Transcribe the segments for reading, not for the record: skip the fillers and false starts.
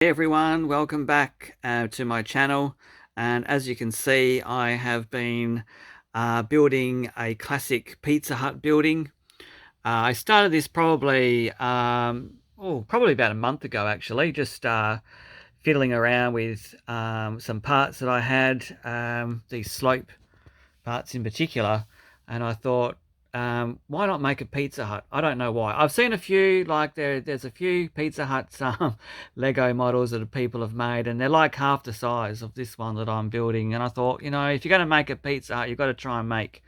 Hey everyone, welcome back to my channel. And as you can see, I have been building a classic Pizza Hut building. I started this probably about a month ago actually, just fiddling around with some parts that I had, these slope parts in particular, and I thought, why not make a Pizza Hut? I don't know why. I've seen a few, like there's a few Pizza Huts Lego models that people have made, and they're like half the size of this one that I'm building. And I thought, if you're going to make a Pizza Hut, you've got to try and make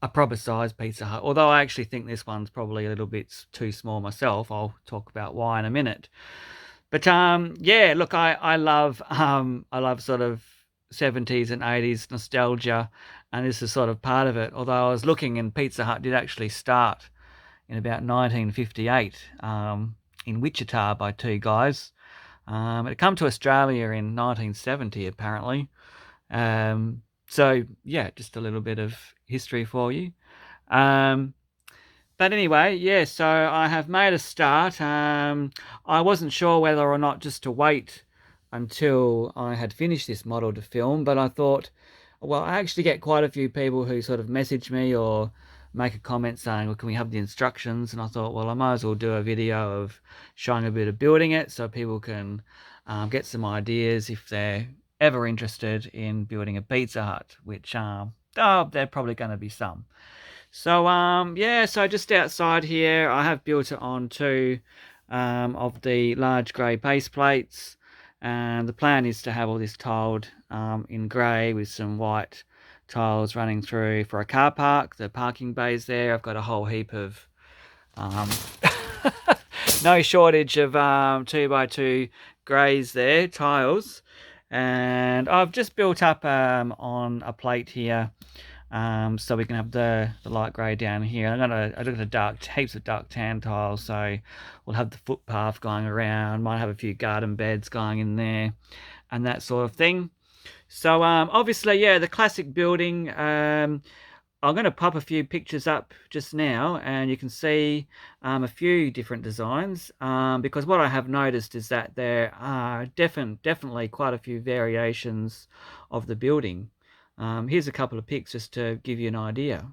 a proper size Pizza Hut. Although I actually think this one's probably a little bit too small myself. I'll talk about why in a minute. But yeah, look, I love sort of 70s and 80s nostalgia, and this is sort of part of it. Although I was looking, and Pizza Hut did actually start in about 1958 in Wichita by two guys. It come to Australia in 1970 apparently. So yeah, just a little bit of history for you. Um, but anyway, yeah, so I have made a start. I wasn't sure whether or not just to wait until I had finished this model to film, but I thought, well, I actually get quite a few people who sort of message me or make a comment saying, well, can we have the instructions? And I thought, well, I might as well do a video of showing a bit of building it so people can get some ideas if they're ever interested in building a Pizza Hut, which there probably going to be some. So yeah, so just outside here, I have built it on two of the large grey base plates, and the plan is to have all this tiled in grey with some white tiles running through for a car park. The parking bays there, I've got a whole heap of um, no shortage of 2x2 greys there, tiles, and I've just built up on a plate here, so we can have the light grey down here. I got heaps of dark tan tiles, so we'll have the footpath going around. Might have a few garden beds going in there, and that sort of thing. So obviously, yeah, the classic building. I'm going to pop a few pictures up just now, and you can see a few different designs. Because what I have noticed is that there are definitely quite a few variations of the building. Here's a couple of pics just to give you an idea.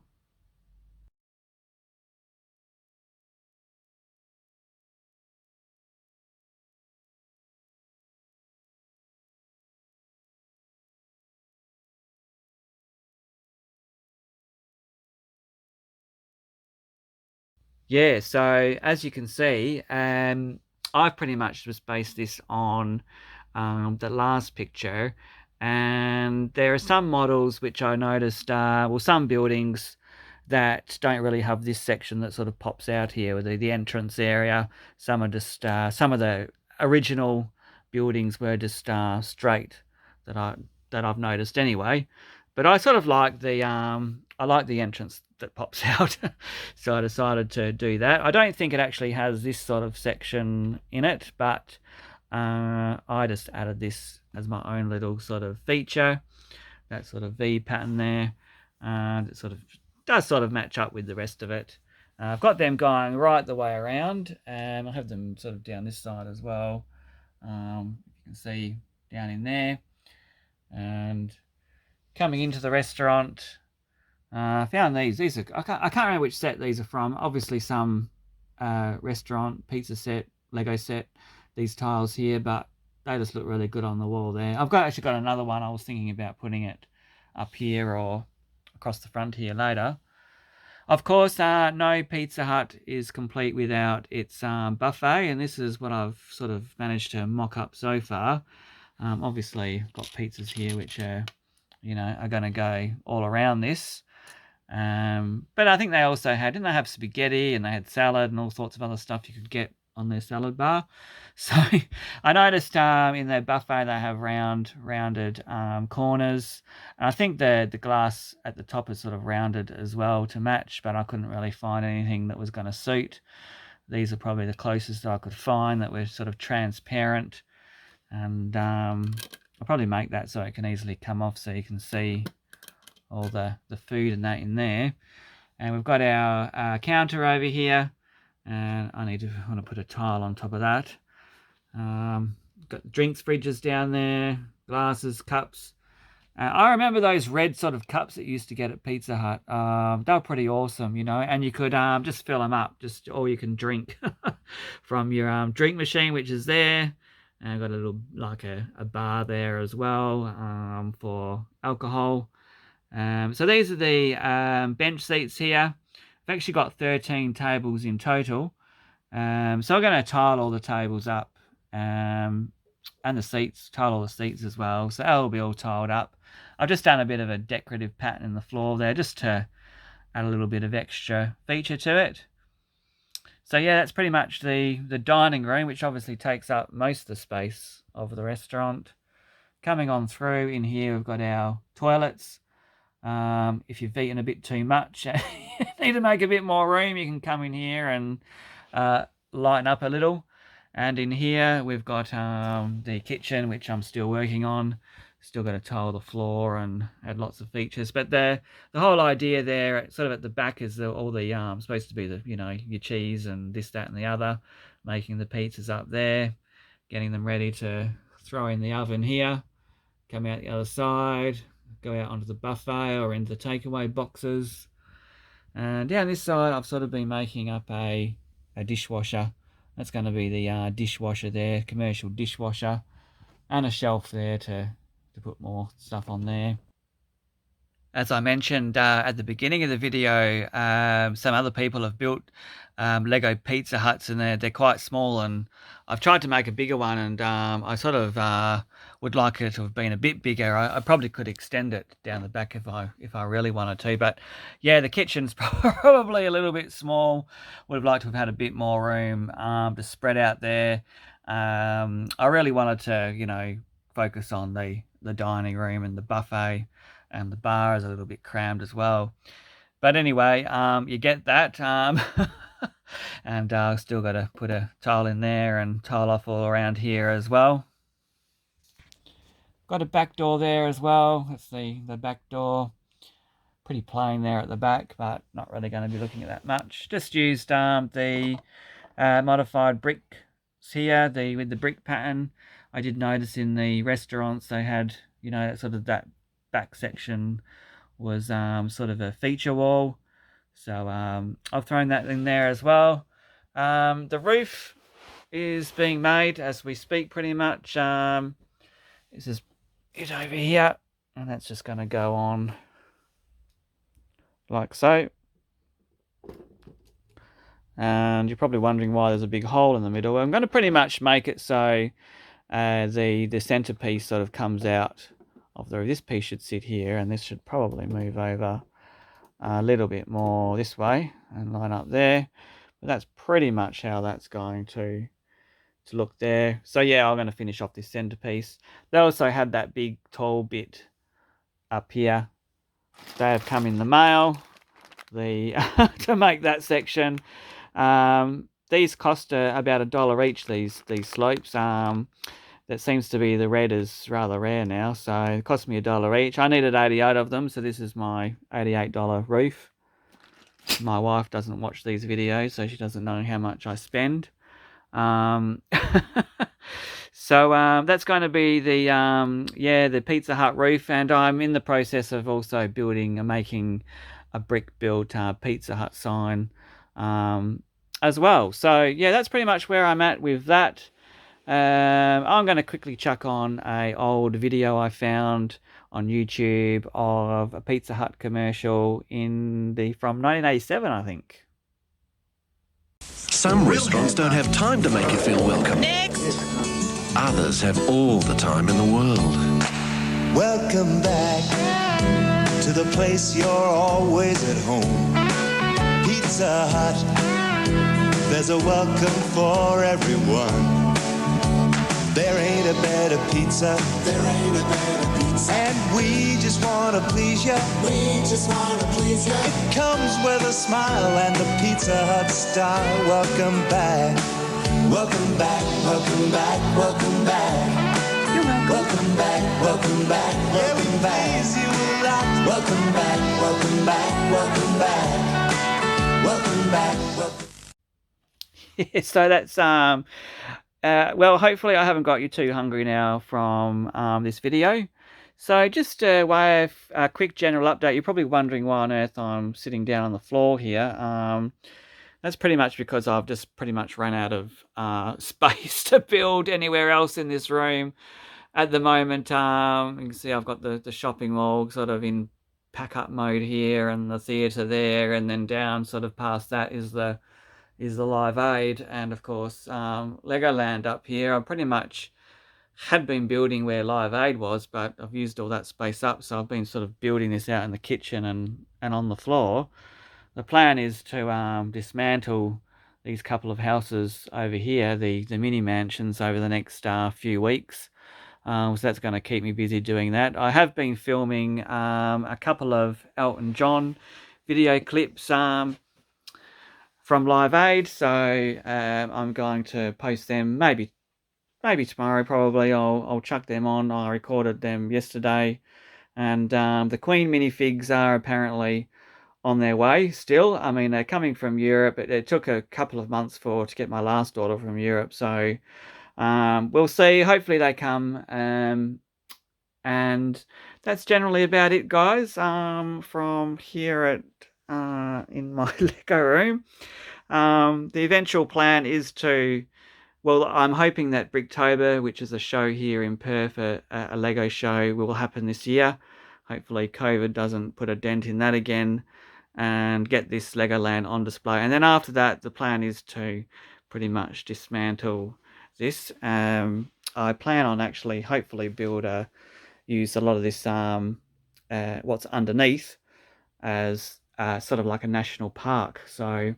Yeah, so as you can see, I've pretty much just based this on the last picture, and there are some models which I noticed, well, some buildings that don't really have this section that sort of pops out here with the entrance area. Some are just some of the original buildings were just straight that I've noticed anyway. But I sort of like the entrance that pops out, so I decided to do that. I don't think it actually has this sort of section in it, but I just added this as my own little sort of feature, that sort of V pattern there. It sort of does sort of match up with the rest of it. I've got them going right the way around, and I have them sort of down this side as well. You can see down in there, and coming into the restaurant. I found these. These are I can't remember which set these are from. Obviously, some restaurant pizza set, Lego set. These tiles here, but they just look really good on the wall there. I've actually got another one. I was thinking about putting it up here or across the front here later. Of course, no Pizza Hut is complete without its buffet, and this is what I've sort of managed to mock up so far. Obviously, I've got pizzas here which are going to go all around this. But I think they also didn't they have spaghetti, and they had salad and all sorts of other stuff you could get on their salad bar. So I noticed in their buffet they have rounded corners. And I think the glass at the top is sort of rounded as well to match, but I couldn't really find anything that was going to suit. These are probably the closest I could find that were sort of transparent. And I'll probably make that so it can easily come off so you can see all the food and that in there. And we've got our counter over here, and I want to put a tile on top of that. got drinks fridges down there, glasses, cups. I remember those red sort of cups that you used to get at Pizza Hut. They were pretty awesome, you know, and you could just fill them up, just all you can drink from your drink machine, which is there. And I've got a little, like a bar there as well for alcohol. So these are the bench seats here. I've actually got 13 tables in total. So I'm going to tile all the tables up and the seats, tile all the seats as well. So that'll be all tiled up. I've just done a bit of a decorative pattern in the floor there just to add a little bit of extra feature to it. So yeah, that's pretty much the dining room, which obviously takes up most of the space of the restaurant. Coming on through in here, we've got our toilets. If you've eaten a bit too much, need to make a bit more room, you can come in here and lighten up a little. And in here we've got the kitchen, which I'm still working on. Still got to tile the floor and add lots of features. But the whole idea there, sort of at the back, is all the supposed to be the, you know, your cheese and this, that, and the other. Making the pizzas up there, getting them ready to throw in the oven here. Come out the other side, go out onto the buffet or into the takeaway boxes. And down this side, I've sort of been making up a dishwasher. That's going to be the dishwasher there, commercial dishwasher, and a shelf there to put more stuff on there. As I mentioned at the beginning of the video, some other people have built Lego Pizza Huts, and they're quite small, and I've tried to make a bigger one, and I sort of would like it to have been a bit bigger. I probably could extend it down the back if I really wanted to, but yeah, the kitchen's probably a little bit small. Would have liked to have had a bit more room to spread out there. I really wanted to, you know, focus on the dining room and the buffet, and the bar is a little bit crammed as well. But anyway, you get that. And I've still got to put a tile in there and tile off all around here as well. Got a back door there as well. That's the back door. Pretty plain there at the back, but not really going to be looking at that much. Just used the modified bricks here, with the brick pattern. I did notice in the restaurants they had, you know, sort of that back section was sort of a feature wall. So I've thrown that in there as well. The roof is being made as we speak pretty much. This is it over here, and that's just going to go on like so. And you're probably wondering why there's a big hole in the middle. I'm going to pretty much make it so the centerpiece sort of comes out of the roof. This piece should sit here, and this should probably move over a little bit more this way and line up there. But that's pretty much how that's going to look there. So yeah, I'm going to finish off this centerpiece. They also had that big tall bit up here. They have come in the mail to make that section. These cost about $1 each, these slopes. That seems to be, the red is rather rare now, so it cost me $1 each. I needed 88 of them, so this is my $88 roof. My wife doesn't watch these videos, so she doesn't know how much I spend. So that's going to be the Pizza Hut roof, and I'm in the process of also making a brick built Pizza Hut sign as well. So yeah, that's pretty much where I'm at with that. I'm going to quickly chuck on a old video I found on YouTube of a Pizza Hut commercial from 1987, I think. Some restaurants don't have time to make you feel welcome. Next! Others have all the time in the world. Welcome back to the place you're always at home. Pizza Hut, there's a welcome for everyone. There ain't a better pizza. There ain't a better pizza. And we just want to please you. We just want to please you. It comes with a smile and the Pizza Hut style. Welcome back. Welcome back. Welcome back. Welcome back. You're welcome. Welcome back. Welcome back. Welcome back. You a lot. Welcome back. Welcome back. Welcome back. Welcome back. Welcome. So that's Well, hopefully I haven't got you too hungry now from this video. So just a quick general update. You're probably wondering why on earth I'm sitting down on the floor here. That's pretty much because I've just pretty much run out of space to build anywhere else in this room at the moment. You can see I've got the shopping mall sort of in pack-up mode here, and the theatre there, and then down sort of past that is the Live Aid, and of course Legoland up here. I pretty much had been building where Live Aid was, but I've used all that space up, so I've been sort of building this out in the kitchen and on the floor. The plan is to dismantle these couple of houses over here, the mini mansions, over the next few weeks. So that's going to keep me busy doing that. I have been filming a couple of Elton John video clips from Live Aid, so I'm going to post them maybe tomorrow. Probably I'll chuck them on. I recorded them yesterday, and the Queen minifigs are apparently on their way still. I mean, they're coming from Europe. It took a couple of months to get my last order from Europe, so we'll see. Hopefully they come, and that's generally about it, guys, from here at in my Lego room. The eventual plan is well, I'm hoping that Bricktober, which is a show here in Perth, a Lego show, will happen this year. Hopefully COVID doesn't put a dent in that again, and get this Legoland on display. And then after that, the plan is to pretty much dismantle this. I plan on actually hopefully use a lot of this what's underneath as sort of like a national park. So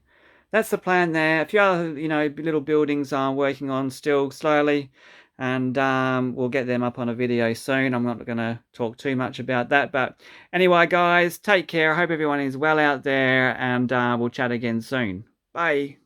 that's the plan there. A few other, little buildings I'm working on still slowly, and we'll get them up on a video soon. I'm not going to talk too much about that, but anyway, guys, take care. I hope everyone is well out there, and we'll chat again soon. Bye.